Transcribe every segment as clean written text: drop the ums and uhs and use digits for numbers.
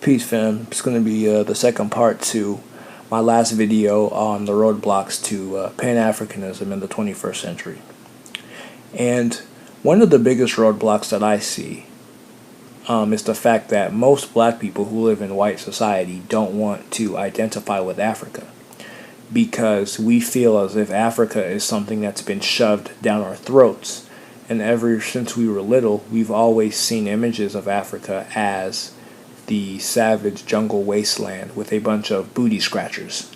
Peace, fam. It's going to be the second part to my last video on the roadblocks to Pan-Africanism in the 21st century. And one of the biggest roadblocks that I see is the fact that most black people who live in white society don't want to identify with Africa because we feel as if Africa is something that's been shoved down our throats. And ever since we were little, we've always seen images of Africa as the savage jungle wasteland with a bunch of booty scratchers.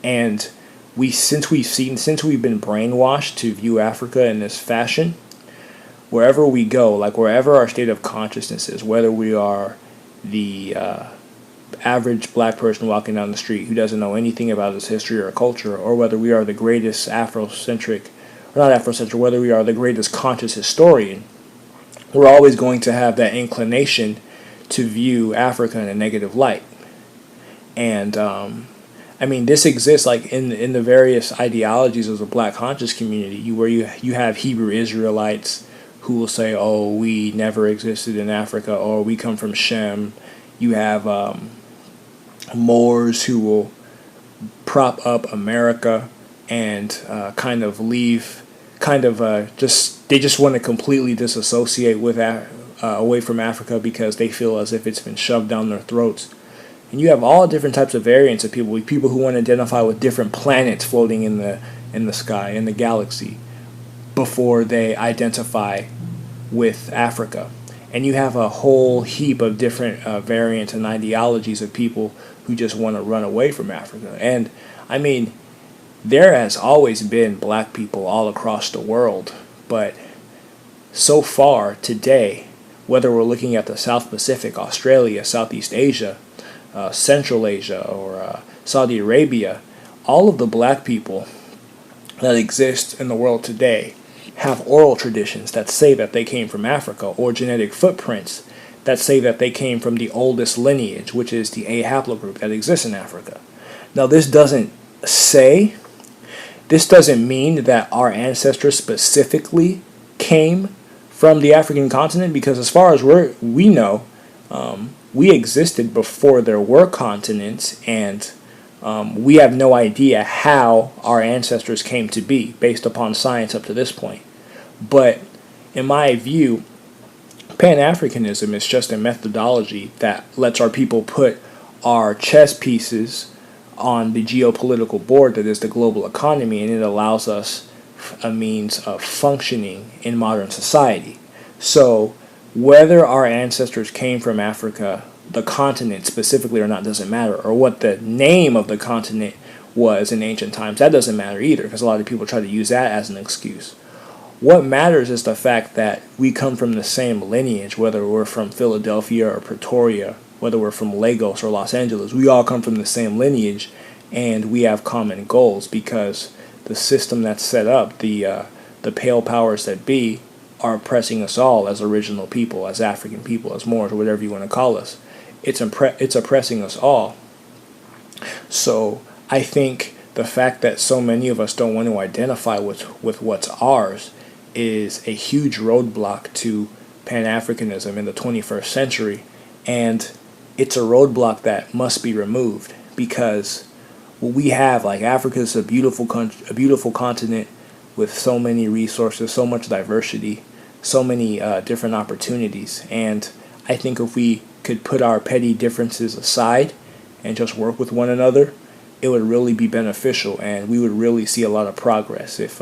And since we've been brainwashed to view Africa in this fashion, wherever we go, like wherever our state of consciousness is, whether we are the average black person walking down the street who doesn't know anything about its history or culture, or whether we are the greatest whether we are the greatest conscious historian, we're always going to have that inclination to view Africa in a negative light. And I mean, this exists like in the various ideologies of the black conscious community, where you have Hebrew Israelites who will say, oh, we never existed in Africa, or we come from Shem. You have Moors who will prop up America and they just want to completely disassociate with away from Africa because they feel as if it's been shoved down their throats. And you have all different types of variants of people who want to identify with different planets floating in the sky, in the galaxy, before they identify with Africa. And you have a whole heap of different variants and ideologies of people who just want to run away from Africa. And I mean, there has always been black people all across the world, but so far today, whether we're looking at the South Pacific, Australia, Southeast Asia, Central Asia, or Saudi Arabia, all of the black people that exist in the world today have oral traditions that say that they came from Africa, or genetic footprints that say that they came from the oldest lineage, which is the A haplogroup that exists in Africa. Now, this doesn't mean that our ancestors specifically came from the African continent, because as far as we know, we existed before there were continents, and we have no idea how our ancestors came to be based upon science up to this point. But in my view, Pan-Africanism is just a methodology that lets our people put our chess pieces on the geopolitical board that is the global economy, and it allows us a means of functioning in modern society. So whether our ancestors came from Africa, the continent specifically or not, doesn't matter, or what the name of the continent was in ancient times, that doesn't matter either, because a lot of people try to use that as an excuse. What matters is the fact that we come from the same lineage, whether we're from Philadelphia or Pretoria, whether we're from Lagos or Los Angeles. We all come from the same lineage, and we have common goals, because the system that's set up, the pale powers that be, are oppressing us all as original people, as African people, as Moors, or whatever you want to call us. It's oppressing us all. So I think the fact that so many of us don't want to identify with what's ours is a huge roadblock to Pan-Africanism in the 21st century, and it's a roadblock that must be removed, because what we have, like, Africa is a beautiful continent with so many resources, so much diversity, so many different opportunities. And I think if we could put our petty differences aside and just work with one another, it would really be beneficial, and we would really see a lot of progress if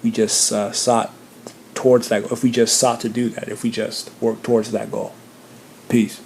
we just sought towards that. If we just sought to do that, if we just work towards that goal. Peace.